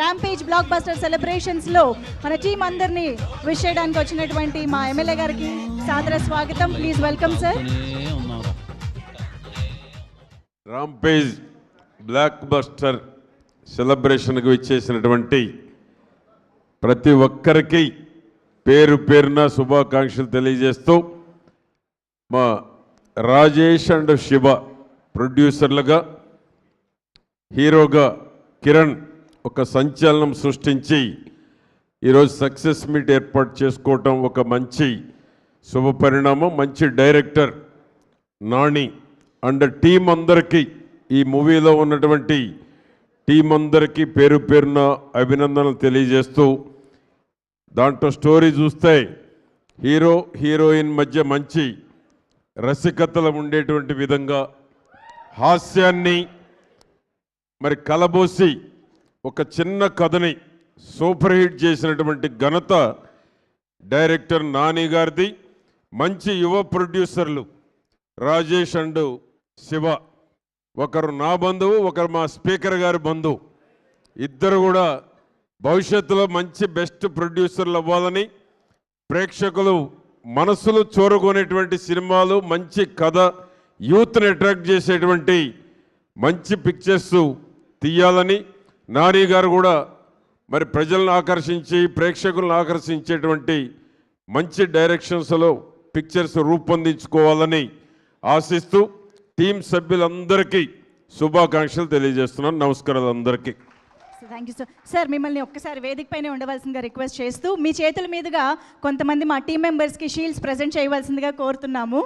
Rampage block buster celebrations లో మన team అందరినీ విష్ చేయడానికి వచ్చినటువంటి మా ఎమ్మెల్యే గారికి సాదర స్వాగతం. Please welcome sir. Rampage blockbuster సెలబ్రేషన్కు ఇచ్చేసినటువంటి ప్రతి ఒక్కరికి పేరు పేరున శుభాకాంక్షలు తెలియజేస్తూ మా రాజేష్ అండ్ శివ ప్రొడ్యూసర్లుగా, హీరోగా కిరణ్ ఒక సంచలనం సృష్టించి ఈరోజు సక్సెస్ మీట్ ఏర్పాటు చేసుకోవటం ఒక మంచి శుభ పరిణామం. మంచి డైరెక్టర్ నాని అండ్ టీం అందరికీ, ఈ మూవీలో ఉన్నటువంటి టీం అందరికీ పేరు పేరున అభినందనలు తెలియజేస్తూ, దాంట్లో స్టోరీ చూస్తే హీరో హీరోయిన్ మధ్య మంచి రసికతలు ఉండేటువంటి విధంగా హాస్యాన్ని మరి కలబోసి ఒక చిన్న కథని సూపర్ హిట్ చేసినటువంటి ఘనత డైరెక్టర్ నాని గారిది. మంచి యువ ప్రొడ్యూసర్లు రాజేష్ అండ్ శివ, ఒకరు నా బంధువు, ఒకరు మా స్పీకర్ గారి బంధువు. ఇద్దరు కూడా భవిష్యత్తులో మంచి బెస్ట్ ప్రొడ్యూసర్లు అవ్వాలని, ప్రేక్షకులు మనసులు చూరగొనేటువంటి సినిమాలు, మంచి కథ, యూత్ని అట్రాక్ట్ చేసేటువంటి మంచి పిక్చర్స్ తీయాలని నాని గారు కూడా మరి ప్రజలను ఆకర్షించి ప్రేక్షకులను ఆకర్షించేటువంటి మంచి డైరెక్షన్స్లో పిక్చర్స్ రూపొందించుకోవాలని ఆశిస్తూ టీం సభ్యులందరికీ శుభాకాంక్షలు తెలియజేస్తున్నాను. నమస్కారాలు అందరికీ. Thank you sir. సార్ మిమ్మల్ని ఒక్కసారి వేదిక పైన ఉండవలసిందిగా రిక్వెస్ట్ చేస్తూ మీ చేతుల మీదుగా కొంతమంది మా టీం మెంబర్స్కి షీల్డ్స్ ప్రజెంట్ చేయవలసిందిగా కోరుతున్నాము.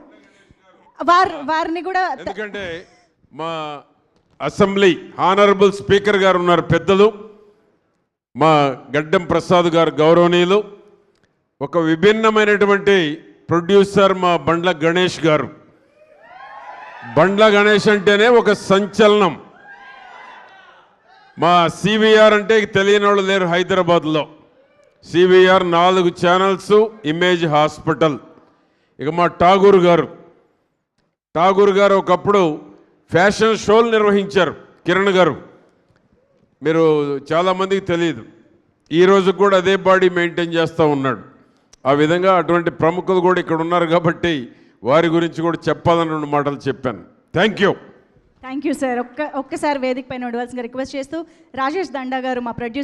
వారిని కూడా, ఎందుకంటే మా అసెంబ్లీ హానరబుల్ స్పీకర్ గారు ఉన్నారు, పెద్దలు మా గడ్డం ప్రసాద్ గారు గౌరవనీయులు, ఒక విభిన్నమైనటువంటి ప్రొడ్యూసర్ మా బండ్ల గణేష్ గారు. బండ్ల గణేష్ అంటేనే ఒక సంచలనం. మా సివిఆర్ అంటే తెలియని వాళ్ళు లేరు హైదరాబాద్లో. CVR 4 channels, image hospital. ఇక మా ఠాగూర్ గారు ఒకప్పుడు ఫ్యాషన్ షోలు నిర్వహించారు. కిరణ్ గారు, మీరు చాలామందికి తెలియదు, ఈరోజు కూడా అదే బాడీ మెయింటైన్ చేస్తూ ఉన్నాడు. ఆ విధంగా అటువంటి ప్రముఖులు కూడా ఇక్కడ ఉన్నారు కాబట్టి వారి గురించి కూడా చెప్పాలని 2 మాటలు చెప్పాను. Thank you sir. ఒక్కసారి వేదిక పైన ఉండవలసిందిగా రిక్వెస్ట్ చేస్తూ రాజేష్ దండా గారు మా ప్రొడ్యూసర్